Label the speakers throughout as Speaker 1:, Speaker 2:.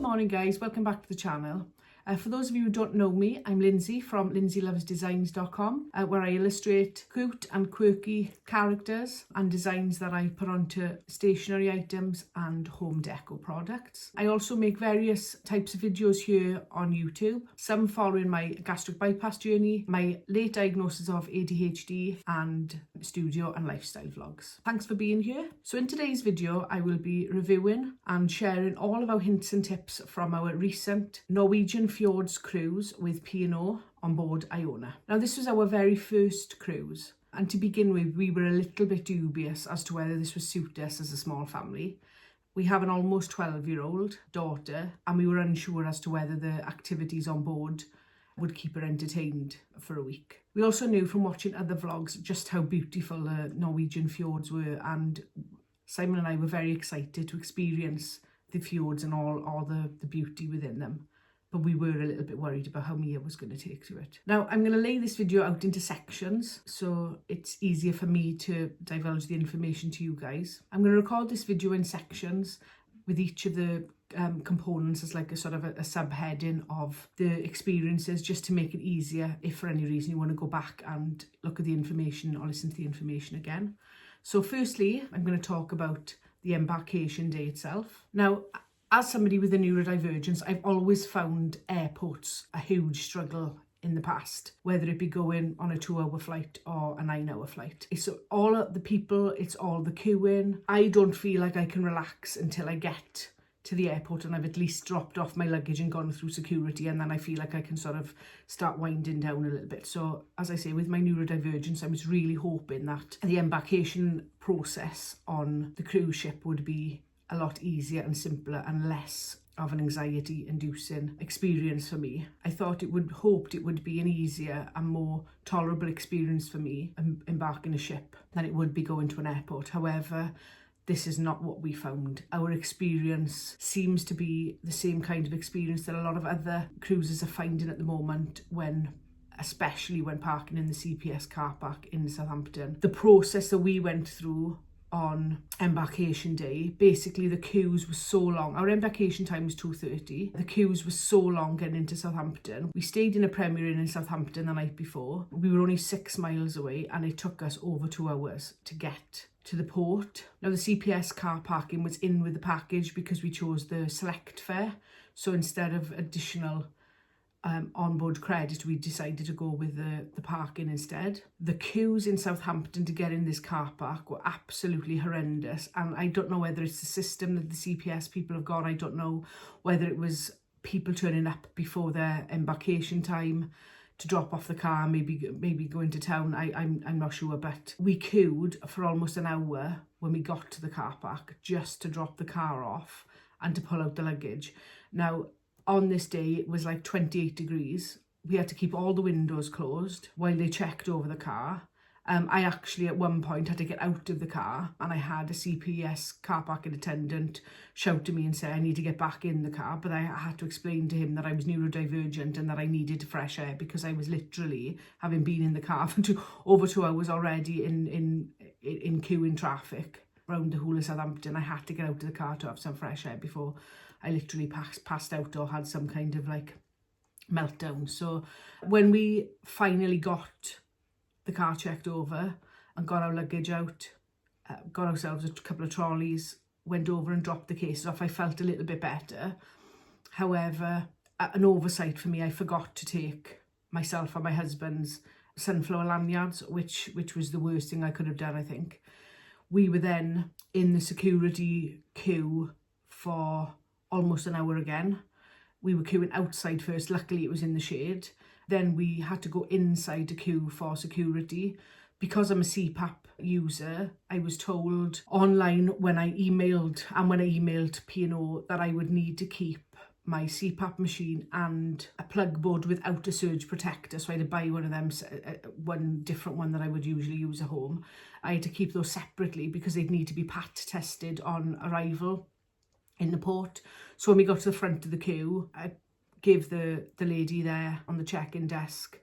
Speaker 1: morning guys, welcome back to the channel. For those of you who don't know me, I'm Lindsey from lindseylovesdesigns.com, where I illustrate cute and quirky characters and designs that I put onto stationery items and home deco products. I also make various types of videos here on YouTube, some following my gastric bypass journey, my late diagnosis of ADHD, and studio and lifestyle vlogs. Thanks for being here. So in today's video, I will be reviewing and sharing all of our hints and tips from our recent Norwegian Fjords cruise with P&O on board Iona. Now this was our very first cruise, and to begin with we were a little bit dubious as to whether this would suit us as a small family. We have an almost 12-year-old daughter and we were unsure as to whether the activities on board would keep her entertained for a week. We also knew from watching other vlogs just how beautiful the Norwegian fjords were, and Simon and I were very excited to experience the fjords and all the beauty within them. But we were a little bit worried about how Mia was going to take to it. Now, I'm going to lay this video out into sections so it's easier for me to divulge the information to you guys. I'm going to record this video in sections with each of the components as like a sort of a subheading of the experiences, just to make it easier if for any reason you want to go back and look at the information or listen to the information again. So firstly, I'm going to talk about the embarkation day itself. Now, as somebody with a neurodivergence, I've always found airports a huge struggle in the past, whether it be going on a 2-hour flight or a 9-hour flight. It's all the people, it's all the queuing. I don't feel like I can relax until I get to the airport and I've at least dropped off my luggage and gone through security, and then I feel like I can sort of start winding down a little bit. So as I say, with my neurodivergence, I was really hoping that the embarkation process on the cruise ship would be a lot easier and simpler and less of an anxiety-inducing experience for me. I hoped it would be an easier and more tolerable experience for me embarking a ship than it would be going to an airport. However, this is not what we found. Our experience seems to be the same kind of experience that a lot of other cruisers are finding at the moment, especially when parking in the CPS car park in Southampton. The process that we went through on embarkation day, basically the queues were so long. Our embarkation time was 2:30. The queues were so long getting into Southampton. We stayed in a Premier Inn in Southampton the night before. We were only 6 miles away and it took us over 2 hours to get to the port. Now the CPS car parking was in with the package because we chose the select fare. So instead of additional onboard credit, we decided to go with the parking instead. The queues in Southampton to get in this car park were absolutely horrendous, and I don't know whether it's the system that the CPS people have got. I don't know whether it was people turning up before their embarkation time to drop off the car, maybe go into town. I'm not sure, but we queued for almost an hour when we got to the car park just to drop the car off and to pull out the luggage. Now, on this day, it was like 28 degrees. We had to keep all the windows closed while they checked over the car. I actually at one point had to get out of the car, and I had a CPS car parking attendant shout to me and say I need to get back in the car, but I had to explain to him that I was neurodivergent and that I needed fresh air, because I was literally, having been in the car for over 2 hours already in queuing traffic around the whole of Southampton. I had to get out of the car to have some fresh air before I literally passed out or had some kind of like meltdown. So when we finally got the car checked over and got our luggage out, got ourselves a couple of trolleys, went over and dropped the cases off, I felt a little bit better. However, an oversight for me, I forgot to take myself and my husband's sunflower lanyards, which was the worst thing I could have done, I think. We were then in the security queue for almost an hour again. We were queuing outside first, luckily it was in the shade. Then we had to go inside the queue for security. Because I'm a CPAP user, I was told online when I emailed P&O that I would need to keep my CPAP machine and a plug board without a surge protector. So I had to buy one of them, one different one that I would usually use at home. I had to keep those separately because they'd need to be PAT tested on arrival in the port. So when we got to the front of the queue, I gave the lady there on the check-in desk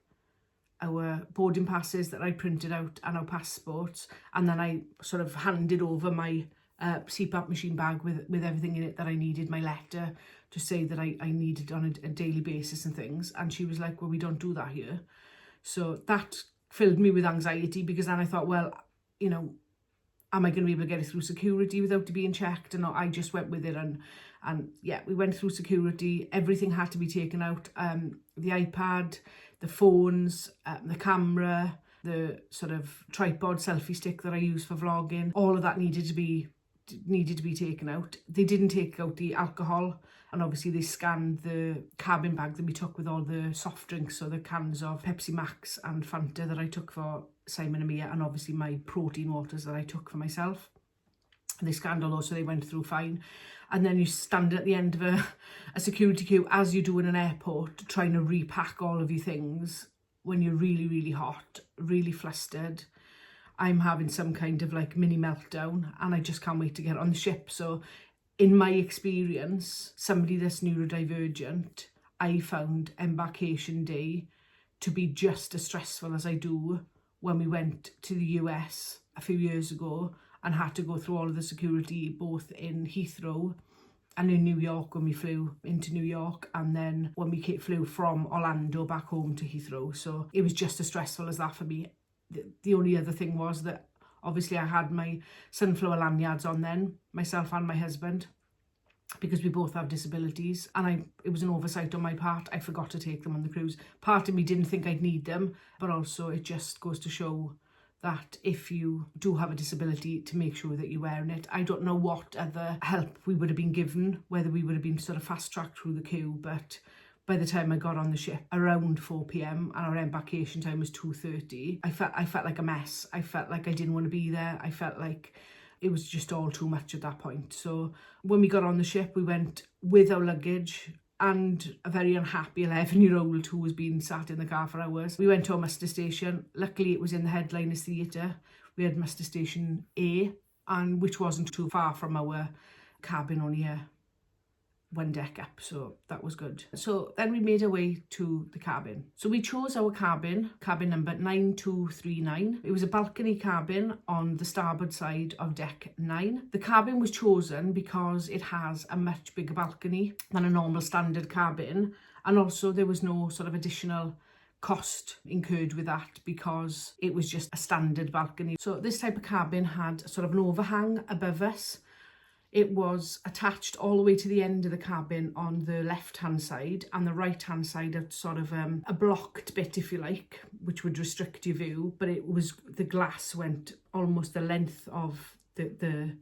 Speaker 1: our boarding passes that I printed out and our passports, and then I sort of handed over my CPAP machine bag with everything in it that I needed, my letter to say that I needed on a daily basis and things. And she was like, well, we don't do that here. So that filled me with anxiety, because then I thought, well, you know, am I going to be able to get it through security without it being checked? And I just went with it, and yeah, we went through security. Everything had to be taken out. The iPad, the phones, the camera, the sort of tripod selfie stick that I use for vlogging, all of that needed to be taken out. They didn't take out the alcohol, and obviously they scanned the cabin bag that we took with all the soft drinks, so the cans of Pepsi Max and Fanta that I took for Simon and Mia, and obviously my protein waters that I took for myself. And they scanned all those, so they went through fine. And then you stand at the end of a security queue, as you do in an airport, trying to repack all of your things when you're really, really hot, really flustered. I'm having some kind of like mini meltdown, and I just can't wait to get on the ship. So in my experience, somebody that's neurodivergent, I found embarkation day to be just as stressful as I do when we went to the US a few years ago and had to go through all of the security, both in Heathrow and in New York when we flew into New York, and then when we flew from Orlando back home to Heathrow. So it was just as stressful as that for me. The only other thing was that obviously I had my sunflower lanyards on then, myself and my husband, because we both have disabilities, and it was an oversight on my part. I forgot to take them on the cruise. Part of me didn't think I'd need them, but also it just goes to show that if you do have a disability, to make sure that you're wearing it. I don't know what other help we would have been given, whether we would have been sort of fast-tracked through the queue, but by the time I got on the ship around 4 p.m. and our embarkation time was 2:30, I felt like a mess. I felt like I didn't want to be there. I felt like it was just all too much at that point. So when we got on the ship, we went with our luggage and a very unhappy 11-year-old who was being sat in the car for hours. We went to a muster station. Luckily, it was in the headliners theatre. We had muster station A, and which wasn't too far from our cabin, only one deck up, so that was good. So then we made our way to the cabin. So we chose our cabin number 9239. It was a balcony cabin on the starboard side of deck 9. The cabin was chosen because it has a much bigger balcony than a normal standard cabin, and also there was no sort of additional cost incurred with that because it was just a standard balcony. So this type of cabin had sort of an overhang above us. It was attached all the way to the end of the cabin on the left-hand side, and the right-hand side had sort of a blocked bit, if you like, which would restrict your view, but the glass went almost the length of the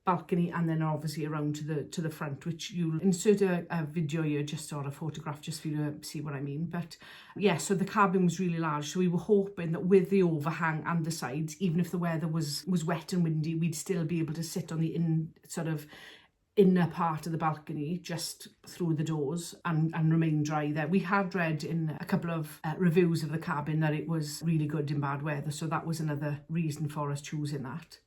Speaker 1: balcony, and then obviously around to the front, which you'll insert a video here, just sort of photograph, just for you to see what I mean. But yeah, so the cabin was really large, so we were hoping that with the overhang and the sides, even if the weather was wet and windy, we'd still be able to sit on the inner part of the balcony just through the doors and remain dry there. We had read in a couple of reviews of the cabin that it was really good in bad weather, so that was another reason for us choosing that.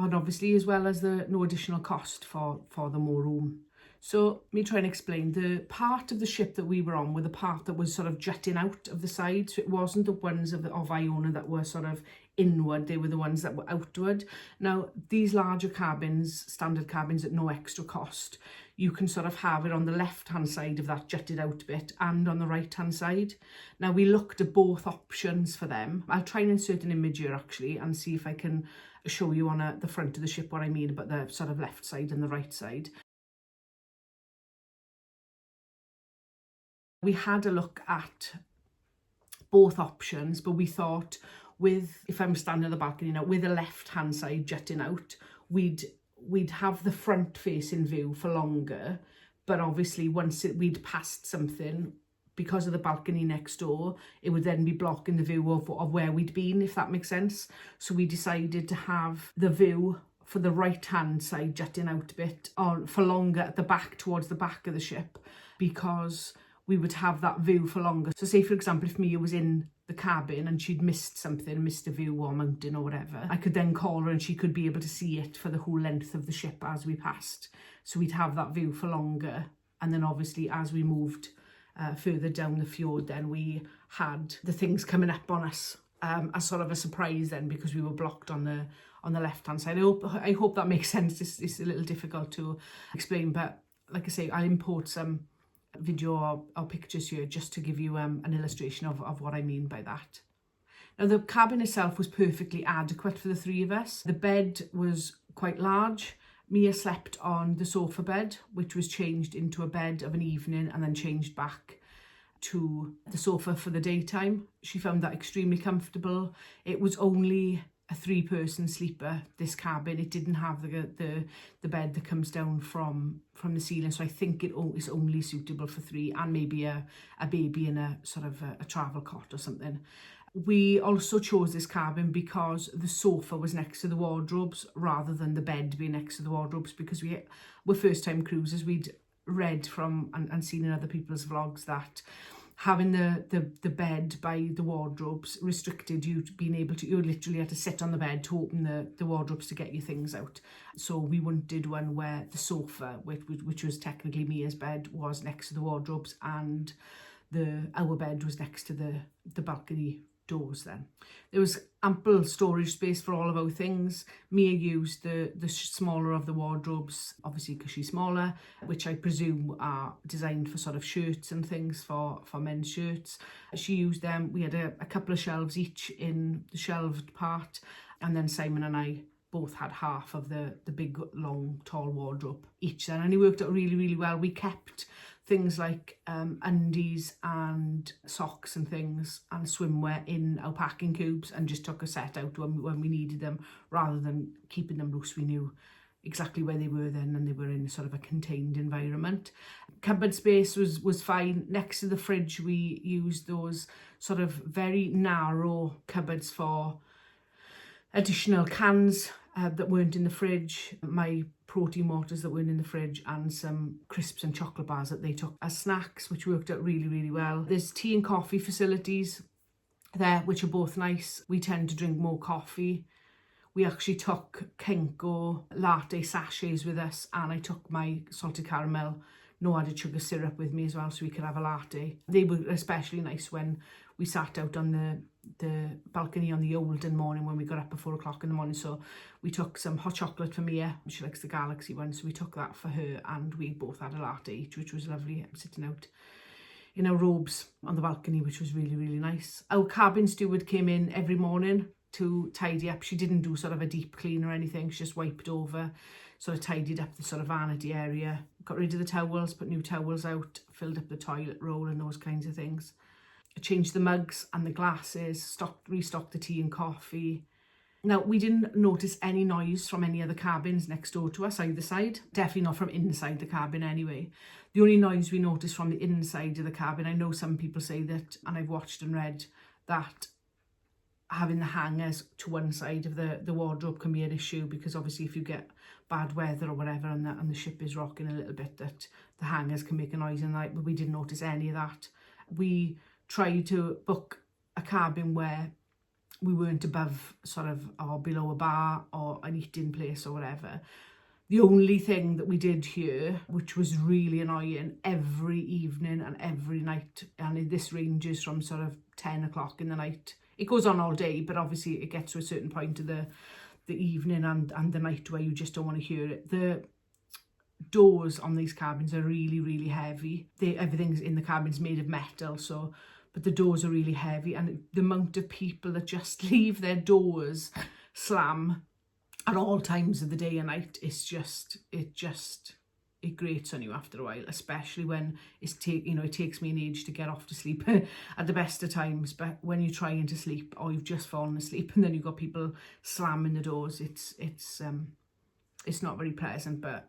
Speaker 1: And obviously, as well as no additional cost for the more room. So let me try and explain. The part of the ship that we were on were the part that was sort of jutting out of the side. So it wasn't the ones of Iona that were sort of inward. They were the ones that were outward. Now, these larger cabins, standard cabins at no extra cost, you can sort of have it on the left-hand side of that jutted out bit and on the right-hand side. Now, we looked at both options for them. I'll try and insert an image here, actually, and see if I can show you on the front of the ship what I mean about the sort of left side and the right side. We had a look at both options, but we thought if I'm standing at the balcony now, with the left-hand side jutting out, we'd have the front facing view for longer, but obviously once we'd passed something, because of the balcony next door, it would then be blocking the view of where we'd been, if that makes sense. So we decided to have the view for the right-hand side jutting out a bit on for longer at the back, towards the back of the ship, because we would have that view for longer. So say, for example, if Mia was in the cabin and she'd missed a view or mountain or whatever, I could then call her and she could be able to see it for the whole length of the ship as we passed. So we'd have that view for longer. And then obviously as we moved further down the fjord, then we had the things coming up on us as sort of a surprise then, because we were blocked on the left hand side. I hope that makes sense. It's a little difficult to explain, but like I say, I'll import some video or pictures here just to give you an illustration of what I mean by that. Now, the cabin itself was perfectly adequate for the three of us. The bed was quite large. Mia slept on the sofa bed, which was changed into a bed of an evening and then changed back to the sofa for the daytime. She found that extremely comfortable. It was only a 3-person sleeper, this cabin. It didn't have the bed that comes down from the ceiling, so I think it is only suitable for 3, and maybe a baby in a sort of a travel cot or something. We also chose this cabin because the sofa was next to the wardrobes rather than the bed being next to the wardrobes, because we were first-time cruisers. We'd read from and seen in other people's vlogs that having the bed by the wardrobes restricted you to being able to, you literally had to sit on the bed to open the wardrobes to get your things out. So we wanted one where the sofa, which was technically Mia's bed, was next to the wardrobes, and our bed was next to the balcony doors. Then there was ample storage space for all of our things. Mia used the smaller of the wardrobes, obviously because she's smaller, which I presume are designed for sort of shirts and things, for men's shirts. She used them. We had a couple of shelves each in the shelved part, and then Simon and I both had half of the big, long, tall wardrobe each then, and it worked out really, really well. We kept things like undies and socks and things and swimwear in our packing cubes and just took a set out when we needed them, rather than keeping them loose. We knew exactly where they were then, and they were in sort of a contained environment. Cupboard space was fine. Next to the fridge, we used those sort of very narrow cupboards for additional cans that weren't in the fridge, my protein waters that weren't in the fridge, and some crisps and chocolate bars that they took as snacks, which worked out really, really well. There's tea and coffee facilities there, which are both nice. We tend to drink more coffee. We actually took Kenko latte sachets with us, and I took my salted caramel no added sugar syrup with me as well, so we could have a latte. They were especially nice when we sat out on the balcony on the olden morning when we got up at 4 o'clock in the morning. So we took some hot chocolate for Mia. She likes the Galaxy one, so we took that for her, and we both had a latte each, which was lovely, sitting out in our robes on the balcony, which was really, really nice. Our cabin steward came in every morning to tidy up. She didn't do sort of a deep clean or anything. She just wiped over, sort of tidied up the sort of vanity area, got rid of the towels, put new towels out, filled up the toilet roll and those kinds of things. I changed the mugs and the glasses, restocked the tea and coffee. Now, we didn't notice any noise from any other cabins next door to us, either side. Definitely not from inside the cabin anyway. The only noise we noticed from the inside of the cabin, I know some people say that, and I've watched and read, that having the hangers to one side of the wardrobe can be an issue, because obviously if you get bad weather or whatever and the ship is rocking a little bit, that the hangers can make a noise in the night, but we didn't notice any of that. We tried to book a cabin where we weren't above sort of or below a bar or an eating place or whatever. The only thing that we did here, which was really annoying, every evening and every night, and this ranges from sort of 10 o'clock in the night. It goes on all day, but obviously it gets to a certain point of the evening and the night where you just don't want to hear it. The doors on these cabins are really, really heavy. Everything's in the cabin's made of metal, so, but the doors are really heavy, and the amount of people that just leave their doors slam at all times of the day and night, it grates on you after a while, especially when it takes me an age to get off to sleep at the best of times. But when you're trying to sleep or you've just fallen asleep and then you've got people slamming the doors, it's not very pleasant. But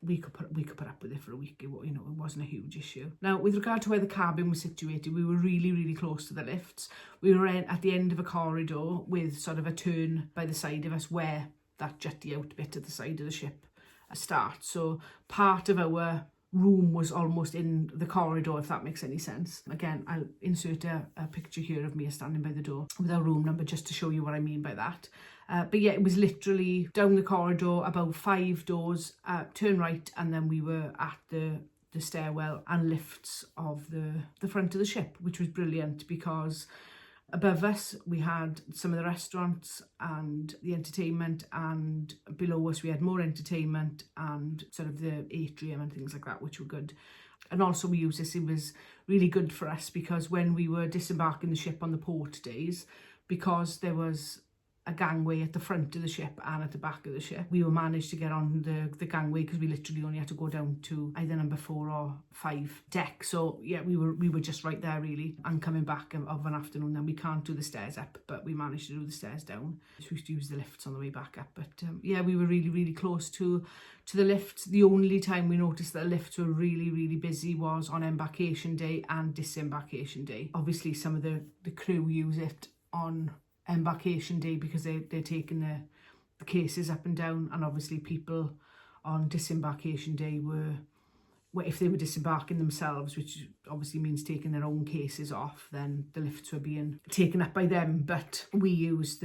Speaker 1: we could put up with it for a week. It wasn't a huge issue. Now, with regard to where the cabin was situated, we were really, really close to the lifts. We were at the end of a corridor with sort of a turn by the side of us where that jutty out bit at the side of the ship starts. So part of our room was almost in the corridor, if that makes any sense. Again, I'll insert a picture here of me standing by the door with our room number just to show you what I mean by that. But yeah, it was literally down the corridor, about 5 doors, turn right, and then we were at the stairwell and lifts of the front of the ship, which was brilliant because Above us, we had some of the restaurants and the entertainment, and below us we had more entertainment and sort of the atrium and things like that, which were good. And also we used this, it was really good for us because when we were disembarking the ship on the port days, because there was a gangway at the front of the ship and at the back of the ship, we were managed to get on the gangway because we literally only had to go down to either number 4 or 5 deck. So yeah, we were just right there really. And coming back of an afternoon, then we can't do the stairs up, but we managed to do the stairs down. So we used to use the lifts on the way back up. But yeah, we were really close to the lifts. The only time we noticed that the lifts were really busy was on embarkation day and disembarkation day. Obviously some of the crew use it on embarkation day because they're taking the cases up and down, and obviously people on disembarkation day were, if they were disembarking themselves, which obviously means taking their own cases off, then the lifts were being taken up by them. But we used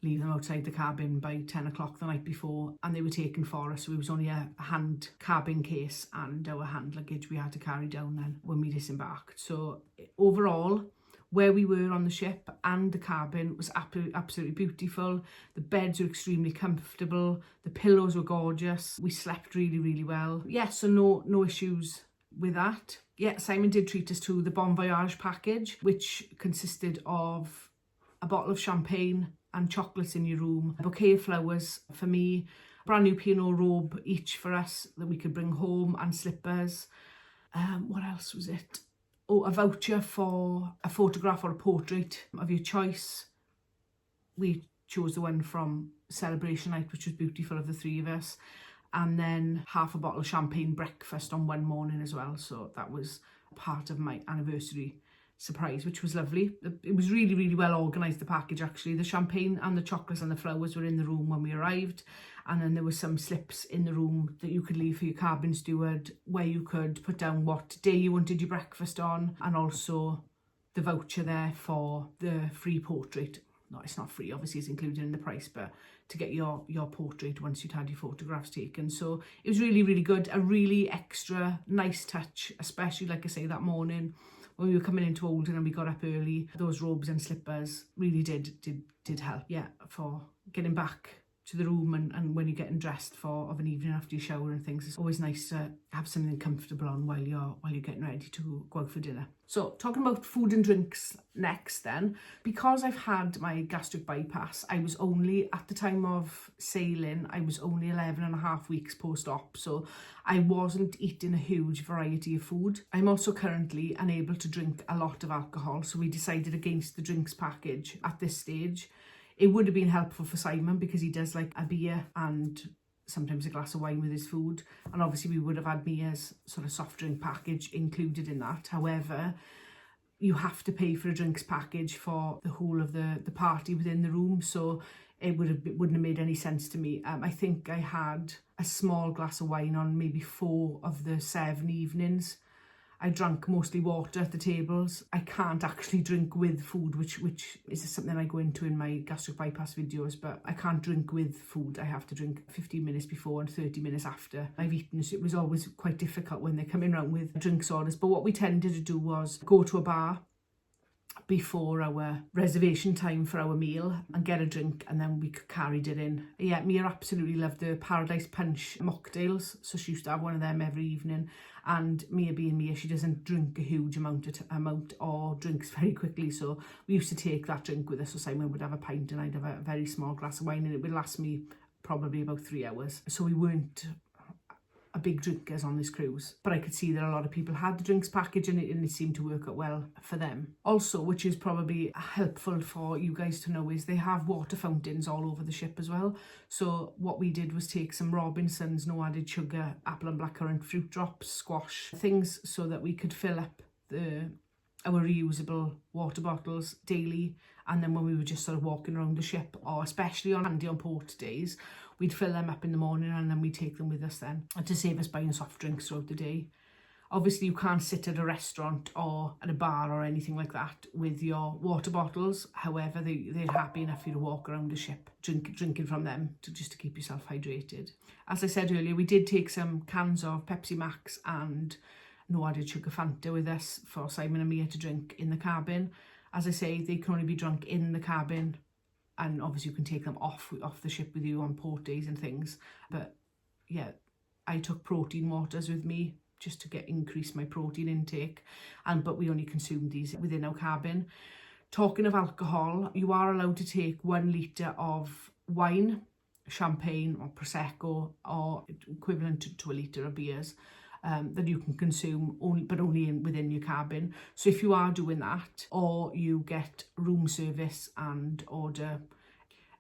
Speaker 1: leave them outside the cabin by 10 o'clock the night before, and they were taken for us. So it was only a hand cabin case and our hand luggage we had to carry down then when we disembarked. So overall, where we were on the ship and the cabin was absolutely beautiful. The beds were extremely comfortable. The pillows were gorgeous. We slept really well. Yeah, so no issues with that. Yeah, Simon did treat us to the Bon Voyage package, which consisted of a bottle of champagne and chocolates in your room, a bouquet of flowers for me, a brand new P&O robe each for us that we could bring home, and slippers. What else was it? Oh, a voucher for a photograph or a portrait of your choice. We chose the one from Celebration Night, which was beautiful, of the 3 of us. And then half a bottle of champagne breakfast on one morning as well. So that was part of my anniversary surprise, which was lovely. It was really well organised, the package actually. The champagne and the chocolates and the flowers were in the room when we arrived. And then there were some slips in the room that you could leave for your cabin steward, where you could put down what day you wanted your breakfast on, and also the voucher there for the free portrait. No, it's not free, obviously it's included in the price, but to get your portrait once you'd had your photographs taken. So it was really good, a really extra nice touch, especially like I say that morning when we were coming into Oldham and we got up early. Those robes and slippers really did help, yeah, for getting back to the room, and when you're getting dressed of an evening after you shower and things, it's always nice to have something comfortable on while you're getting ready to go out for dinner. So talking about food and drinks next then, because I've had my gastric bypass, I was only, at the time of sailing, I was only 11 and a half weeks post-op, so I wasn't eating a huge variety of food. I'm also currently unable to drink a lot of alcohol, so we decided against the drinks package at this stage. It would have been helpful for Simon because he does like a beer and sometimes a glass of wine with his food, and obviously we would have had Mia's sort of soft drink package included in that. However, you have to pay for a drinks package for the whole of the party within the room, so it wouldn't have made any sense to me. I think I had a small glass of wine on maybe 4 of the 7 evenings. I drank mostly water at the tables. I can't actually drink with food, which is something I go into in my gastric bypass videos, but I can't drink with food. I have to drink 15 minutes before and 30 minutes after I've eaten. So it was always quite difficult when they're coming around with drinks orders. But what we tended to do was go to a bar before our reservation time for our meal and get a drink, and then we carried it in. Yeah, Mia absolutely loved the Paradise Punch mocktails, so she used to have one of them every evening. And Mia being Mia, she doesn't drink a huge amount or drinks very quickly, so we used to take that drink with us. So Simon would have a pint and I'd have a very small glass of wine, and it would last me probably about 3 hours. So we weren't a big drinkers on this cruise, but I could see that a lot of people had the drinks package, and it seemed to work out well for them. Also, which is probably helpful for you guys to know, is they have water fountains all over the ship as well. So what we did was take some Robinson's no added sugar apple and blackcurrant fruit drops, squash things, so that we could fill up our reusable water bottles daily. And then when we were just sort of walking around the ship, or especially on port days, we'd fill them up in the morning and then we'd take them with us then, and to save us buying soft drinks throughout the day. Obviously you can't sit at a restaurant or at a bar or anything like that with your water bottles. However, they're happy enough for you to walk around the ship drinking from them just to keep yourself hydrated. As I said earlier, we did take some cans of Pepsi Max and no added sugar Fanta with us for Simon and Mia to drink in the cabin. As I say, they can only be drunk in the cabin, and obviously you can take them off the ship with you on port days and things. But yeah, I took protein waters with me just to increase my protein intake, but we only consumed these within our cabin. Talking of alcohol, you are allowed to take 1 litre of wine, champagne or prosecco, or equivalent to a litre of beers, that you can consume only within your cabin. So if you are doing that, or you get room service and order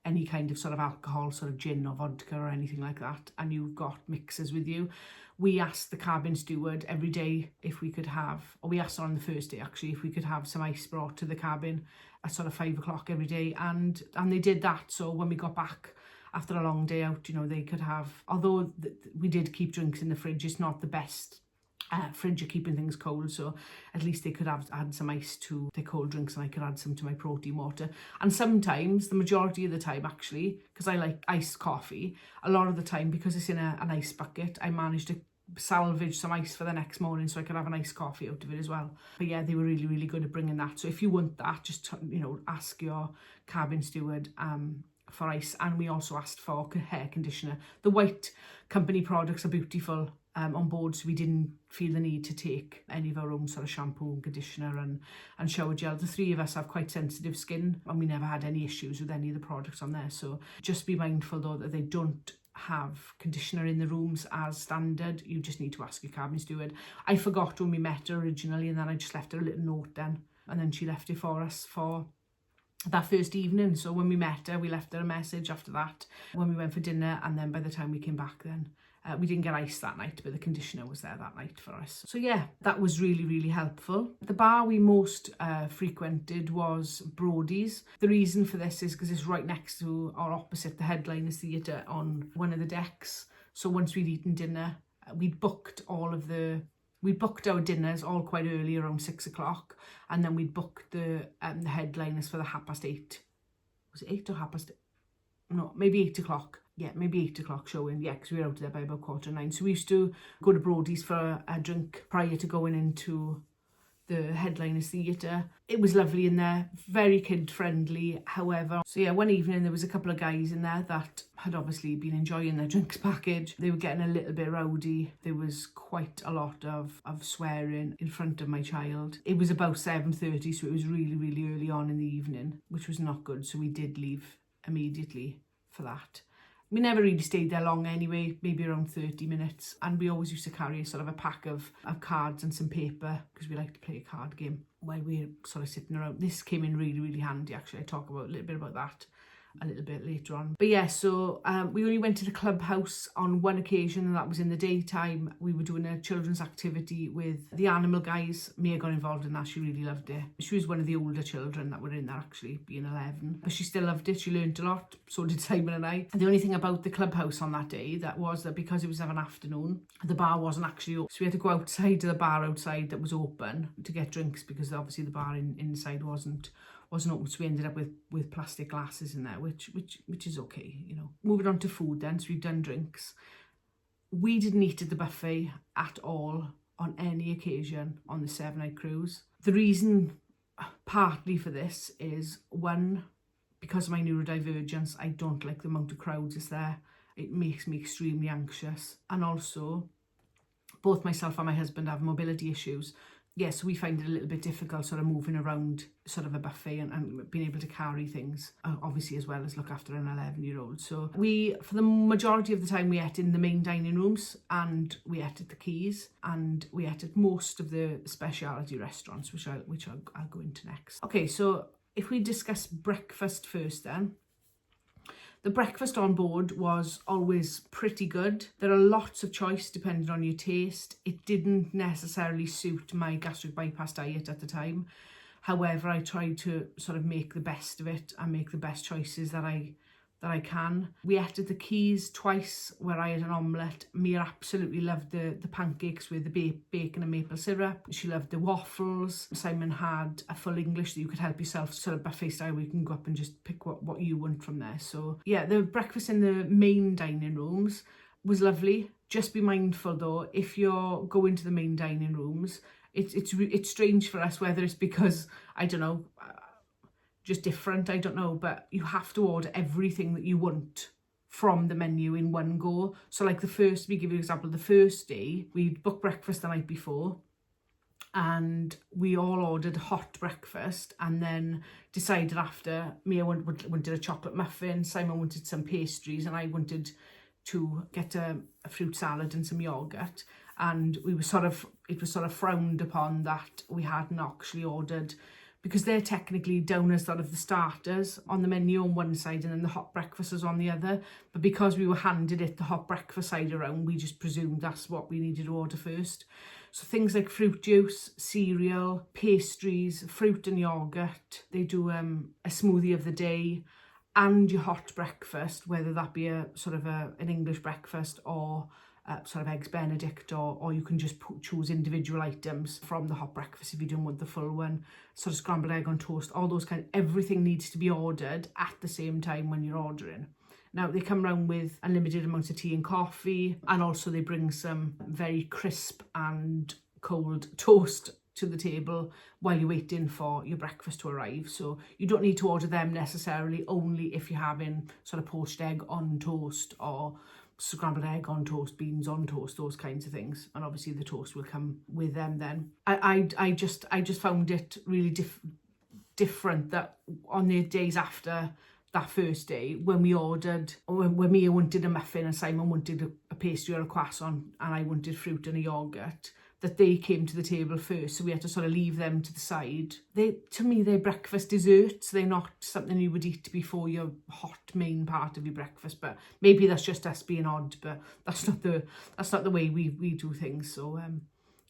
Speaker 1: any kind of sort of alcohol, sort of gin or vodka or anything like that, and you've got mixers with you, we asked the cabin steward every day if we could have, or we asked her on the first day actually, if we could have some ice brought to the cabin at sort of 5 o'clock every day, and they did that. So when we got back after a long day out, you know, they could have, although we did keep drinks in the fridge, it's not the best fridge of keeping things cold, so at least they could add some ice to their cold drinks, and I could add some to my protein water. And sometimes, the majority of the time actually, because I like iced coffee, a lot of the time, because it's in an ice bucket, I managed to salvage some ice for the next morning so I could have an iced coffee out of it as well. But yeah, they were really, really good at bringing that. So if you want that, just, you know, ask your cabin steward for ice. And we also asked for hair conditioner. The white company products are beautiful on board, so we didn't feel the need to take any of our own sort of shampoo and conditioner and shower gel. The 3 of us have quite sensitive skin, and we never had any issues with any of the products on there. So just be mindful though that they don't have conditioner in the rooms as standard. You just need to ask your cabin steward. I forgot when we met her originally, and then I just left her a little note then, and then she left it for us for that first evening. So when we met her, we left her a message after that when we went for dinner, and then by the time we came back then, we didn't get ice that night, but the conditioner was there that night for us. So yeah, that was really, really helpful. The bar we most frequented was Brody's. The reason for this is because it's right next to, or opposite, the Headliners Theatre on one of the decks. So once we'd eaten dinner, we'd booked our dinners all quite early, around 6 o'clock, and then we'd booked the Headliners for the 8:30. Was it 8 or 8:30? No, maybe 8 o'clock. Yeah, maybe 8 o'clock showing. Yeah, because we were out there by about 9:15. So we used to go to Brody's for a drink prior to going into the Headliners Theatre. It was lovely in there, very kid friendly. However, so yeah, one evening there was a couple of guys in there that had obviously been enjoying their drinks package. They were getting a little bit rowdy. There was quite a lot of swearing in front of my child. It was about 7:30, so it was really, really early on in the evening, which was not good. So we did leave immediately for that. We never really stayed there long anyway, maybe around 30 minutes. And we always used to carry sort of a pack of cards and some paper, because we like to play a card game while we're sort of sitting around. This came in really, really handy actually. I talk about a little bit about that a little bit later on. But yeah, so we only went to the clubhouse on one occasion, and that was in the daytime. We were doing a children's activity with the animal guys. Mia got involved in that. She really loved it. She was one of the older children that were in there actually, being 11. But she still loved it. She learned a lot. So did Simon and I. And the only thing about the clubhouse on that day that was that because it was of an afternoon, the bar wasn't actually open. So we had to go outside to the bar outside that was open to get drinks, because obviously the bar inside wasn't open, so we ended up with plastic glasses in there, which is okay, you know. Moving on to food then, so we've done drinks. We didn't eat at the buffet at all on any occasion on the 7-night cruise. The reason partly for this is, one, because of my neurodivergence, I don't like the amount of crowds that's there. It makes me extremely anxious. And also, both myself and my husband have mobility issues. Yeah, so we find it a little bit difficult sort of moving around sort of a buffet and being able to carry things, obviously, as well as look after an 11-year-old. So we, for the majority of the time, we ate in the main dining rooms, and we ate at the Keys, and we ate at most of the specialty restaurants, which I'll go into next. Okay, so if we discuss breakfast first then. The breakfast on board was always pretty good. There are lots of choice depending on your taste. It didn't necessarily suit my gastric bypass diet at the time. However, I tried to sort of make the best of it and make the best choices that I can. We ate at the Keys twice, where I had an omelette. Mia absolutely loved the pancakes with the bacon and maple syrup. She loved the waffles. Simon had a full English that you could help yourself, sort of buffet style, where you can go up and just pick what you want from there. So yeah, the breakfast in the main dining rooms was lovely. Just be mindful though, if you're going to the main dining rooms, it's strange for us, whether it's because, I don't know, just different, I don't know, but you have to order everything that you want from the menu in one go. So like we give you an example, the first day we'd booked breakfast the night before, and we all ordered hot breakfast, and then decided after, Mia wanted a chocolate muffin, Simon wanted some pastries, and I wanted to get a fruit salad and some yogurt. And it was sort of frowned upon that we hadn't actually ordered, because they're technically down as sort of the starters on the menu on one side and then the hot breakfast is on the other. But because we were handed it the hot breakfast side around, we just presumed that's what we needed to order first. So things like fruit juice, cereal, pastries, fruit and yogurt. They do a smoothie of the day and your hot breakfast, whether that be a sort of an English breakfast or sort of eggs Benedict, or you can just choose individual items from the hot breakfast if you don't want the full one. Sort of scrambled egg on toast, all those everything needs to be ordered at the same time when you're ordering. Now they come round with unlimited amounts of tea and coffee, and also they bring some very crisp and cold toast to the table while you're waiting for your breakfast to arrive. So you don't need to order them necessarily, only if you're having sort of poached egg on toast or scrambled egg on toast, beans on toast, those kinds of things. And obviously the toast will come with them then. I just found it really different that on the days after that first day, when we ordered, when Mia wanted a muffin and Simon wanted a pastry or a croissant and I wanted fruit and a yogurt, that they came to the table first, so we had to sort of leave them to the side. To me, they're breakfast desserts. They're not something you would eat before your hot main part of your breakfast. But maybe that's just us being odd. But that's not the way we do things. So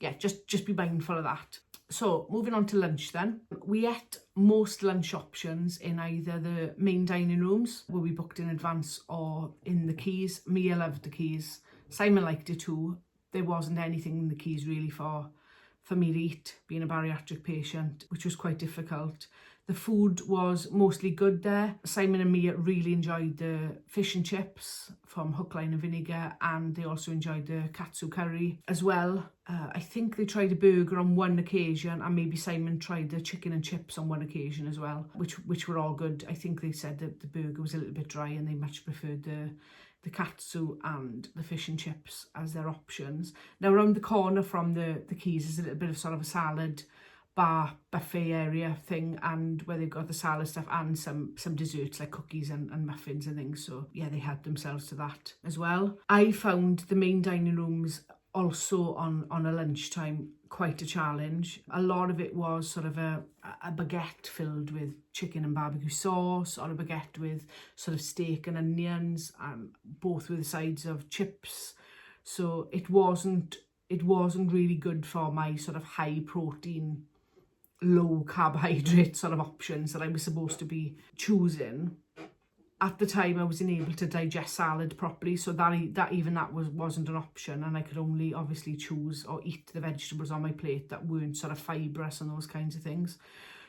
Speaker 1: yeah, just be mindful of that. So moving on to lunch then. We ate most lunch options in either the main dining rooms, where we booked in advance, or in the quays. Mia loved the quays. Simon liked it too. There wasn't anything in the quays really for me to eat, being a bariatric patient, which was quite difficult. The food was mostly good there. Simon and Mia really enjoyed the fish and chips from Hook, Line and Vinegar, and they also enjoyed the katsu curry as well. I think they tried a burger on one occasion, and maybe Simon tried the chicken and chips on one occasion as well, which were all good. I think they said that the burger was a little bit dry and they much preferred the katsu and the fish and chips as their options. Now around the corner from the quays is a little bit of sort of a salad bar buffet area thing, and where they've got the salad stuff and some desserts like cookies and muffins and things. So yeah, they helped themselves to that as well. I found the main dining rooms also on a lunchtime quite a challenge. A lot of it was sort of a baguette filled with chicken and barbecue sauce, or a baguette with sort of steak and onions, both with sides of chips. So it wasn't really good for my sort of high protein, low carbohydrate sort of options that I was supposed to be choosing. At the time, I wasn't able to digest salad properly, so that wasn't an option, and I could only obviously choose or eat the vegetables on my plate that weren't sort of fibrous and those kinds of things.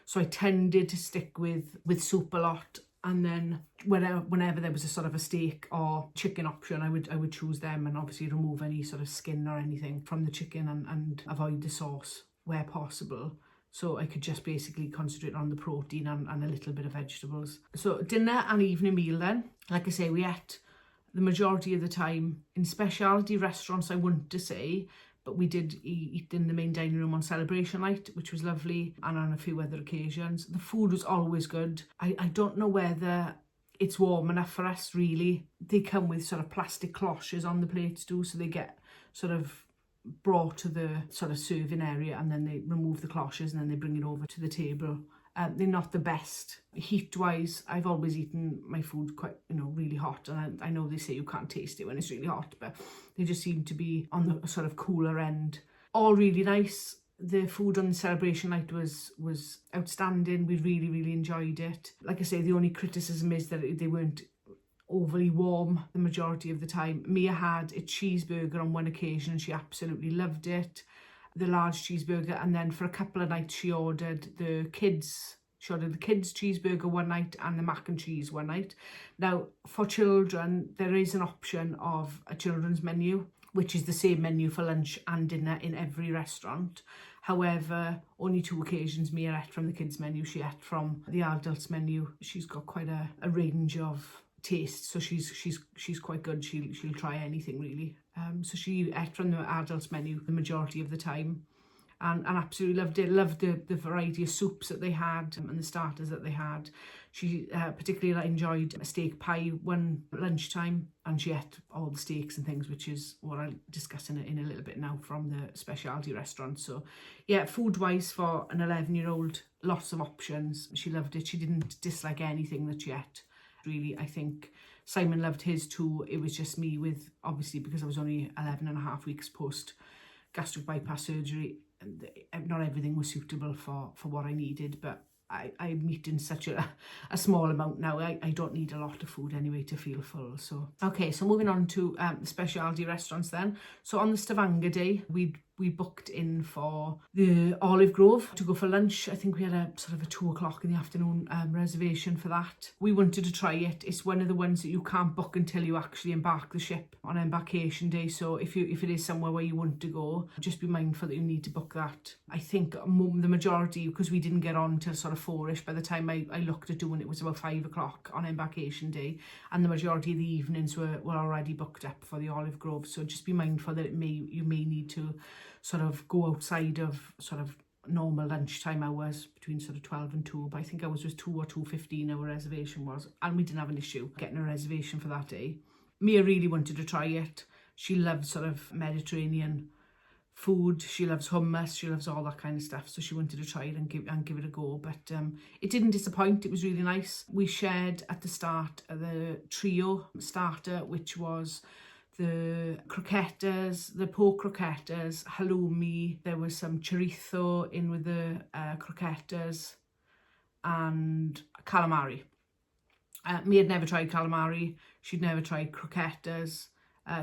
Speaker 1: So I tended to stick with soup a lot, and then whenever there was a sort of a steak or chicken option, I would choose them, and obviously remove any sort of skin or anything from the chicken and avoid the sauce where possible. So I could just basically concentrate on the protein and a little bit of vegetables. So dinner and evening meal then. Like I say, we ate the majority of the time in specialty restaurants, I want to say, but we did eat in the main dining room on celebration night, which was lovely, and on a few other occasions. The food was always good. I don't know whether it's warm enough for us, really. They come with sort of plastic cloches on the plates too, so they get sort of brought to the sort of serving area, and then they remove the cloches and then they bring it over to the table. They're not the best. Heat wise, I've always eaten my food quite, really hot, and I know they say you can't taste it when it's really hot, but they just seem to be on the sort of cooler end. All really nice. The food on the celebration night was outstanding. We really, really enjoyed it. Like I say, the only criticism is that they weren't overly warm the majority of the time. Mia had a cheeseburger on one occasion and she absolutely loved it, the large cheeseburger, and then for a couple of nights she ordered the kids cheeseburger one night and the mac and cheese one night. Now for children, there is an option of a children's menu, which is the same menu for lunch and dinner in every restaurant, However, only 2 occasions Mia ate from the kids menu, she ate from the adults menu. She's got quite a range of tastes, so she's quite good. She'll try anything really. So she ate from the adults menu the majority of the time. And absolutely loved it. Loved the variety of soups that they had and the starters that they had. She particularly enjoyed a steak pie one lunchtime, and she ate all the steaks and things, which is what I'll discuss in a little bit now from the specialty restaurant. So yeah, food-wise for an 11-year-old, lots of options. She loved it. She didn't dislike anything that she ate. Really, I think Simon loved his too. It was just me with, obviously, because I was only 11 and a half weeks post gastric bypass surgery, and not everything was suitable for what I needed, but I'm eating such a small amount now. I don't need a lot of food anyway to feel full. So okay, so moving on to the specialty restaurants then. So on the Stavanger day, we booked in for the Olive Grove to go for lunch. I think we had a sort of a 2 o'clock in the afternoon reservation for that. We wanted to try it. It's one of the ones that you can't book until you actually embark the ship on embarkation day. So if it is somewhere where you want to go, just be mindful that you need to book that. I think the majority, because we didn't get on till sort of 4ish, by the time I looked at doing it was about 5 o'clock on embarkation day, and the majority of the evenings were already booked up for the Olive Grove. So just be mindful that you may need to sort of go outside of sort of normal lunchtime hours between sort of 12 and 2, but I think ours was 2 or 2:15 our reservation was, and we didn't have an issue getting a reservation for that day. Mia really wanted to try it. She loves sort of Mediterranean food, she loves hummus, she loves all that kind of stuff, so she wanted to try it and give it a go. But it didn't disappoint. It was really nice. We shared at the start the trio starter, which was the croquettes, the pork croquettes, halloumi, there was some chorizo in with the croquettes, and calamari. Me had never tried calamari, she'd never tried croquettes.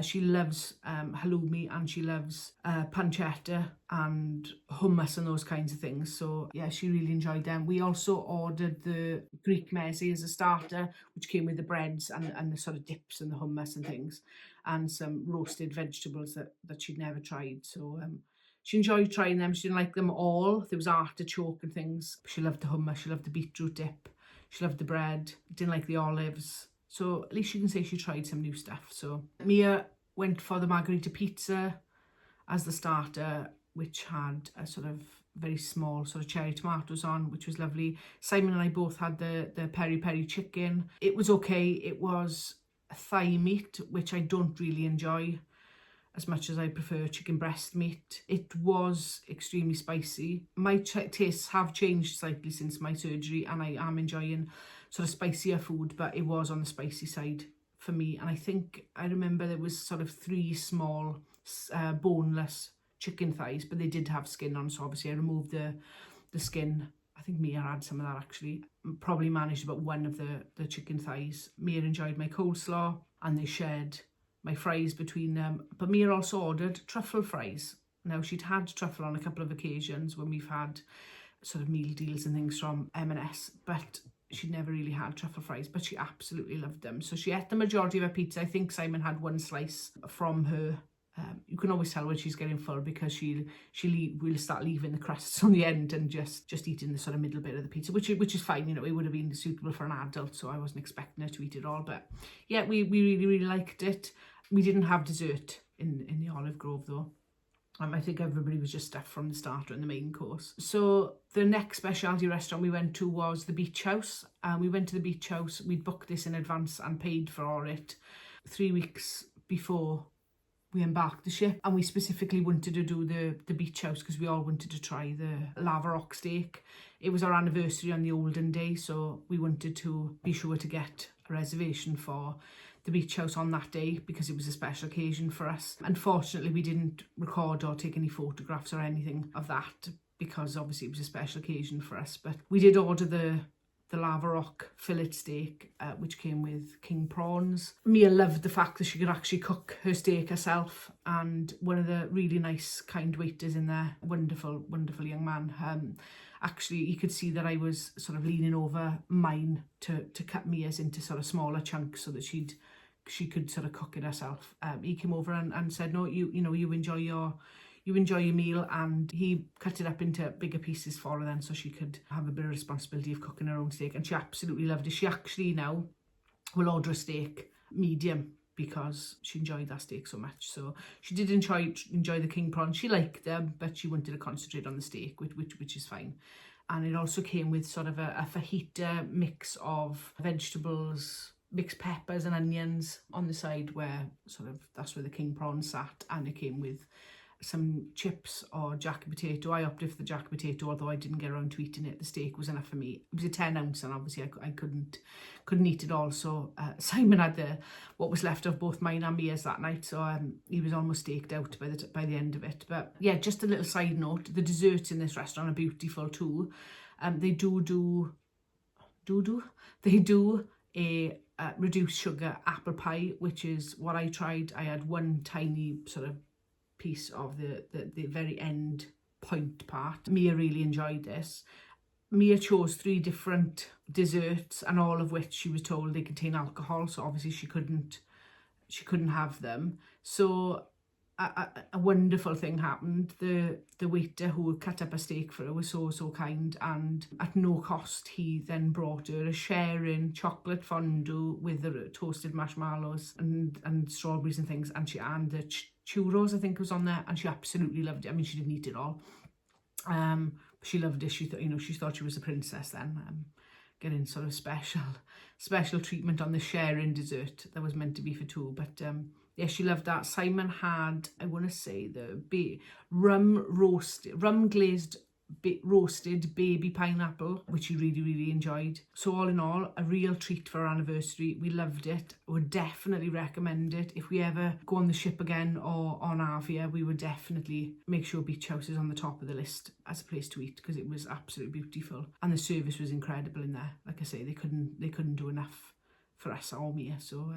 Speaker 1: She loves halloumi, and she loves pancetta and hummus and those kinds of things. So yeah, she really enjoyed them. We also ordered the Greek meze as a starter, which came with the breads and the sort of dips and the hummus and things, and some roasted vegetables that she'd never tried. So she enjoyed trying them. She didn't like them all. There was artichoke and things. She loved the hummus, she loved the beetroot dip, she loved the bread, didn't like the olives. So at least you can say she tried some new stuff. So Mia went for the margherita pizza as the starter, which had a sort of very small sort of cherry tomatoes on, which was lovely. Simon and I both had the peri-peri chicken. It was okay. It was thigh meat, which I don't really enjoy as much as I prefer chicken breast meat. It was extremely spicy. My tastes have changed slightly since my surgery, and I am enjoying sort of spicier food, but it was on the spicy side for me. And I remember there was sort of 3 small boneless chicken thighs, but they did have skin on, so obviously I removed the skin. I think Mia had some of that actually. Probably managed about 1 of the chicken thighs. Mia enjoyed my coleslaw, and they shared my fries between them. But Mia also ordered truffle fries. Now, she'd had truffle on a couple of occasions when we've had sort of meal deals and things from M&S, but she'd never really had truffle fries, but she absolutely loved them. So she ate the majority of her pizza. I think Simon had 1 slice from her. You can always tell when she's getting full, because we'll start leaving the crusts on the end and just eating the sort of middle bit of the pizza, which is fine. You know, it would have been suitable for an adult, so I wasn't expecting her to eat it all. But yeah, we really, really liked it. We didn't have dessert in the Olive Grove though. I think everybody was just stuffed from the starter and the main course. So the next specialty restaurant we went to was the Beach House. We went to the Beach House. We'd booked this in advance and paid for it 3 weeks before we embarked the ship, and we specifically wanted to do the Beach House because we all wanted to try the lava rock steak. It was our anniversary on the olden day, so we wanted to be sure to get a reservation for the Beach House on that day because it was a special occasion for us. Unfortunately, we didn't record or take any photographs or anything of that because obviously it was a special occasion for us. But we did order the lava rock fillet steak, which came with king prawns. Mia loved the fact that she could actually cook her steak herself, and one of the really nice kind waiters in there, wonderful young man, actually you could see that I was sort of leaning over mine to cut Mia's into sort of smaller chunks so that she could sort of cook it herself. He came over and said, no, you enjoy your you enjoy your meal, and he cut it up into bigger pieces for her then, so she could have a bit of responsibility of cooking her own steak, and she absolutely loved it. She actually now will order a steak medium because she enjoyed that steak so much. So she did enjoy the king prawns. She liked them, but she wanted to concentrate on the steak, which is fine. And it also came with sort of a fajita mix of vegetables, mixed peppers and onions on the side, where that's where the king prawn sat. And it came with some chips or jacket potato. I opted for the jacket potato, although I didn't get around to eating it. The steak was enough for me. It was a 10 ounce, and obviously I couldn't eat it all. So Simon had what was left of both mine and Mia's that night. So he was almost staked out by the end of it. But yeah, just a little side note: the desserts in this restaurant are beautiful too. They do a reduced sugar apple pie, which is what I tried. I had one tiny sort of piece of the very end point part. Mia really enjoyed this. Mia chose 3 different desserts, and all of which she was told they contain alcohol, so obviously she couldn't have them. So a wonderful thing happened. The waiter who cut up a steak for her was so kind, and at no cost he then brought her a sharing chocolate fondue with the toasted marshmallows and strawberries and things, and the churros I think was on there, and she absolutely loved it. I mean, she didn't eat it all, she loved it. She thought, she thought she was a princess then, getting sort of special treatment on the sharing dessert that was meant to be for 2. But yeah, she loved that. Simon had, I want to say, the rum glazed roasted baby pineapple, which he really enjoyed. So all in all, a real treat for our anniversary. We loved it. Would definitely recommend it. If we ever go on the ship again or on Avia, we would definitely make sure Beach House is on the top of the list as a place to eat, because it was absolutely beautiful, and the service was incredible in there. Like I say, they couldn't do enough for us or Mia. So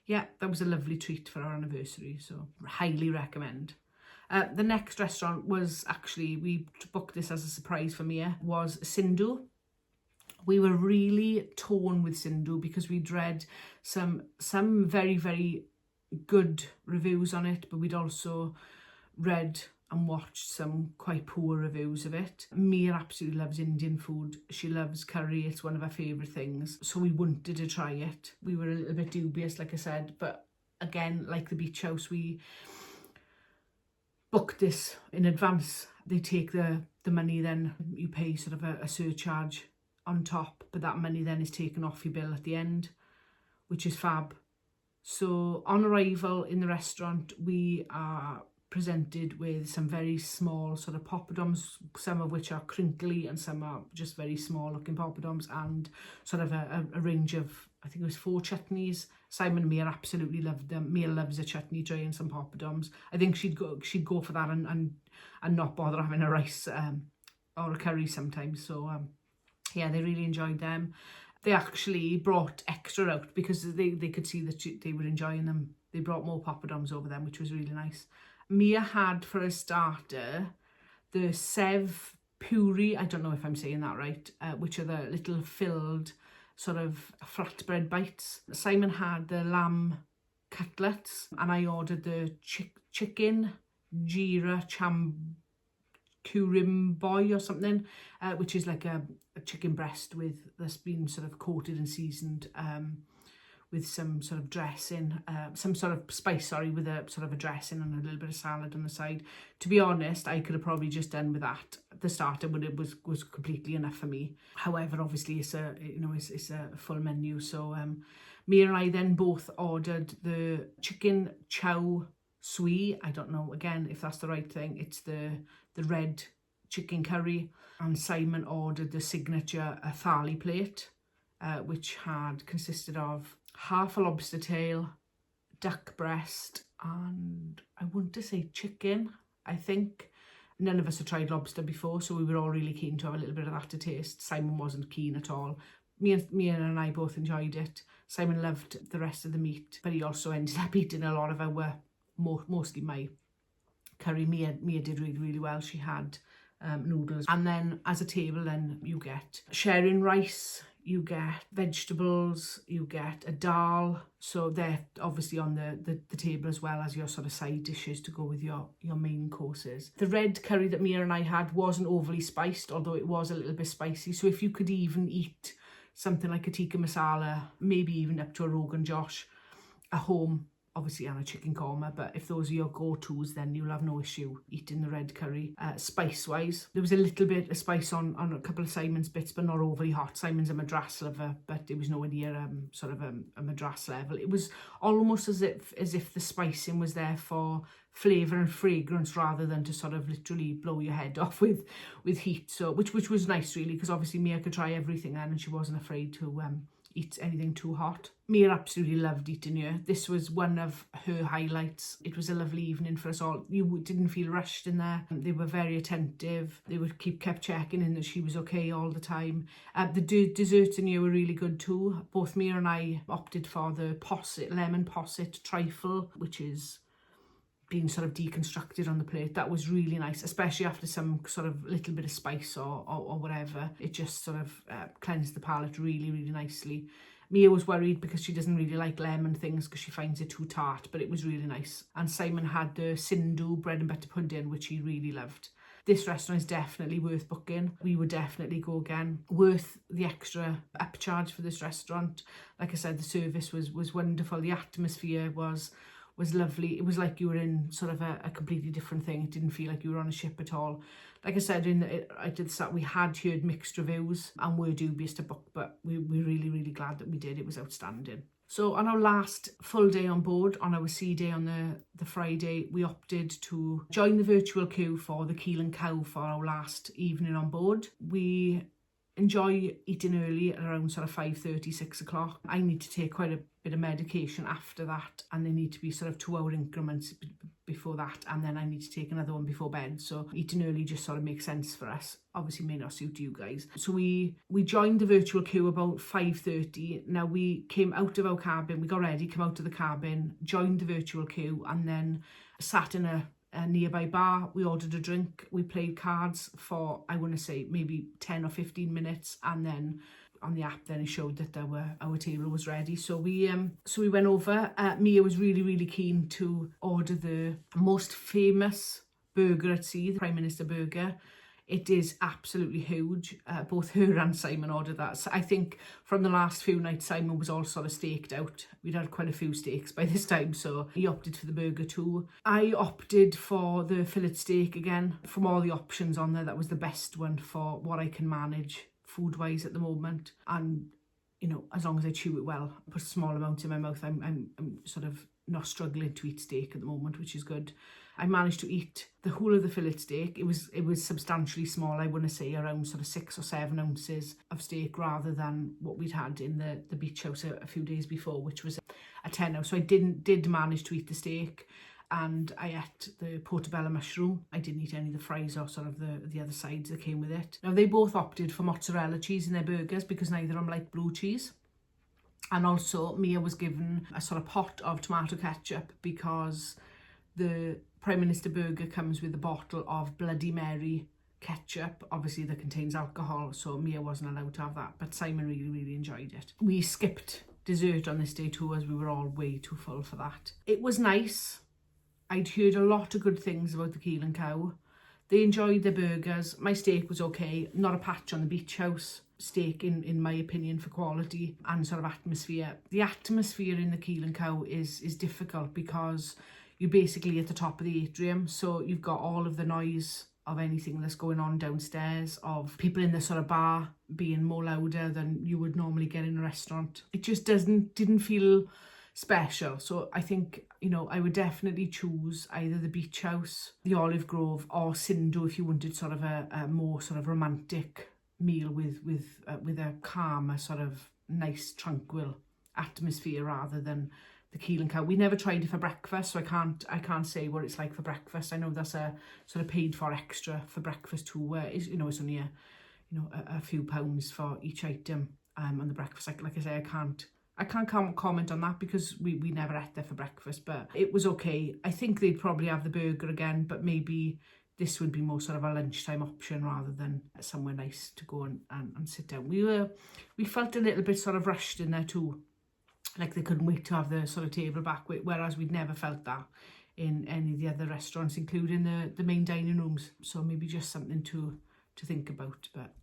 Speaker 1: yeah, that was a lovely treat for our anniversary, so highly recommend. The next restaurant was actually, we booked this as a surprise for Mia, was Sindhu. We were really torn with Sindhu because we'd read some very good reviews on it, but we'd also read and watched some quite poor reviews of it. Mia absolutely loves Indian food. She loves curry. It's one of her favourite things. So we wanted to try it. We were a little bit dubious, like I said, but again, like the Beach House, we booked this in advance. They take the money, then you pay sort of a surcharge on top, but that money then is taken off your bill at the end, which is fab. So on arrival in the restaurant, we are presented with some very small sort of poppadoms, some of which are crinkly and some are just very small looking poppadoms, and sort of a range of, I think it was 4 chutneys. Simon and Mia absolutely loved them. Mia loves a chutney tray and some poppadoms. I think she'd go for that and not bother having a rice or a curry sometimes. So yeah, they really enjoyed them. They actually brought extra out because they could see that they were enjoying them. They brought more poppadoms over them, which was really nice. Mia had for a starter the Sev puri, I don't know if I'm saying that right, which are the little filled sort of flatbread bites. Simon had the lamb cutlets, and I ordered the chicken jeera kurimboy or something, which is like a chicken breast that's been sort of coated and seasoned with some sort of dressing, some sort of spice, with a sort of a dressing and a little bit of salad on the side. To be honest, I could have probably just done with that, the starter, but it was completely enough for me. However, obviously it's a full menu. So Mia and I then both ordered the chicken chow sui. I don't know again if that's the right thing. It's the red chicken curry, and Simon ordered the signature thali plate, which had consisted of half a lobster tail, duck breast, and I want to say chicken. I think none of us had tried lobster before, so we were all really keen to have a little bit of that to taste. Simon wasn't keen at all. Mia and I both enjoyed it. Simon loved the rest of the meat, but he also ended up eating a lot of our, mostly my curry. Mia did really well. She had noodles, and then as a table then you get sharing rice, you get vegetables, you get a dal. So they're obviously on the table as well as your sort of side dishes to go with your main courses. The red curry that Mia and I had wasn't overly spiced, although it was a little bit spicy. So if you could even eat something like a tikka masala, maybe even up to a Rogan Josh at home, obviously and a chicken korma, but if those are your go-tos, then you'll have no issue eating the red curry. Spice-wise, there was a little bit of spice on a couple of Simon's bits, but not overly hot. Simon's a Madras lover, but it was nowhere near sort of a Madras level. It was almost as if the spicing was there for flavour and fragrance rather than to sort of literally blow your head off with heat. So which was nice really, because obviously Mia could try everything then, and she wasn't afraid to eat anything too hot. Mia absolutely loved eating here. This was one of her highlights. It was a lovely evening for us all. You didn't feel rushed in there. They were very attentive. They would kept checking in that she was okay all the time. The desserts in here were really good too. Both Mia and I opted for the lemon posset trifle, which is being sort of deconstructed on the plate. That was really nice, especially after some sort of little bit of spice or whatever. It just sort of cleansed the palate really, really nicely. Mia was worried because she doesn't really like lemon things because she finds it too tart, but it was really nice. And Simon had the Sindhu bread and butter pudding, which he really loved. This restaurant is definitely worth booking. We would definitely go again. Worth the extra upcharge for this restaurant. Like I said, the service was wonderful. The atmosphere was lovely. It was like you were in sort of a completely different thing. It didn't feel like you were on a ship at all. Like I said, I did that. We had heard mixed reviews and were dubious to book, but we were really, really glad that we did. It was outstanding. So on our last full day on board, on our sea day on the Friday, we opted to join the virtual queue for the Keel and Cow for our last evening on board. We enjoy eating early at around sort of 5:30, 6 o'clock. I need to take quite a bit of medication after that, and they need to be sort of 2-hour increments before that, and then I need to take another one before bed. So eating early just sort of makes sense for us. Obviously may not suit you guys. So we joined the virtual queue about 5:30. Now we came out of our cabin, we got ready, came out of the cabin, joined the virtual queue, and then sat in a nearby bar. We ordered a drink, we played cards for, I want to say, maybe 10 or 15 minutes, and then on the app then it showed that our table was ready. So we went over. Mia was really, really keen to order the most famous burger at sea, the Prime Minister burger. It is absolutely huge. Both her and Simon ordered that. So I think from the last few nights, Simon was all sort of staked out. We'd had quite a few steaks by this time, so he opted for the burger too. I opted for the fillet steak again. From all the options on there, that was the best one for what I can manage food-wise at the moment. And, you know, as long as I chew it well, put a small amount in my mouth, I'm sort of not struggling to eat steak at the moment, which is good. I managed to eat the whole of the fillet steak. It was substantially small, I want to say around sort of 6 or 7 ounces of steak rather than what we'd had in the beach house a few days before, which was a 10 ounce. So I did manage to eat the steak, and I ate the portobello mushroom. I didn't eat any of the fries or sort of the other sides that came with it. Now they both opted for mozzarella cheese in their burgers because neither of them like blue cheese. And also Mia was given a sort of pot of tomato ketchup because the Prime Minister burger comes with a bottle of Bloody Mary ketchup, obviously that contains alcohol, so Mia wasn't allowed to have that, but Simon really, really enjoyed it. We skipped dessert on this day too, as we were all way too full for that. It was nice. I'd heard a lot of good things about the Keel and Cow. They enjoyed their burgers. My steak was okay, not a patch on the beach house steak in my opinion for quality and sort of atmosphere. The atmosphere in the Keel and Cow is difficult because you're basically at the top of the atrium, so you've got all of the noise of anything that's going on downstairs, of people in the sort of bar being more louder than you would normally get in a restaurant. It just didn't feel special. So I think, you know, I would definitely choose either the beach house, the Olive Grove, or Sindhu if you wanted sort of a more sort of romantic meal with a calmer sort of nice tranquil atmosphere rather than the Keel and Cow. We never tried it for breakfast, so I can't say what it's like for breakfast. I know that's a sort of paid for extra for breakfast too, where it's only a few pounds for each item on the breakfast. Like I say, I can't comment on that because we never ate there for breakfast, but it was okay. I think they'd probably have the burger again, but maybe this would be more sort of a lunchtime option rather than somewhere nice to go and sit down. We felt a little bit sort of rushed in there too, like they couldn't wait to have the sort of table back, whereas we'd never felt that in any of the other restaurants, including the main dining rooms. So maybe just something to think about. But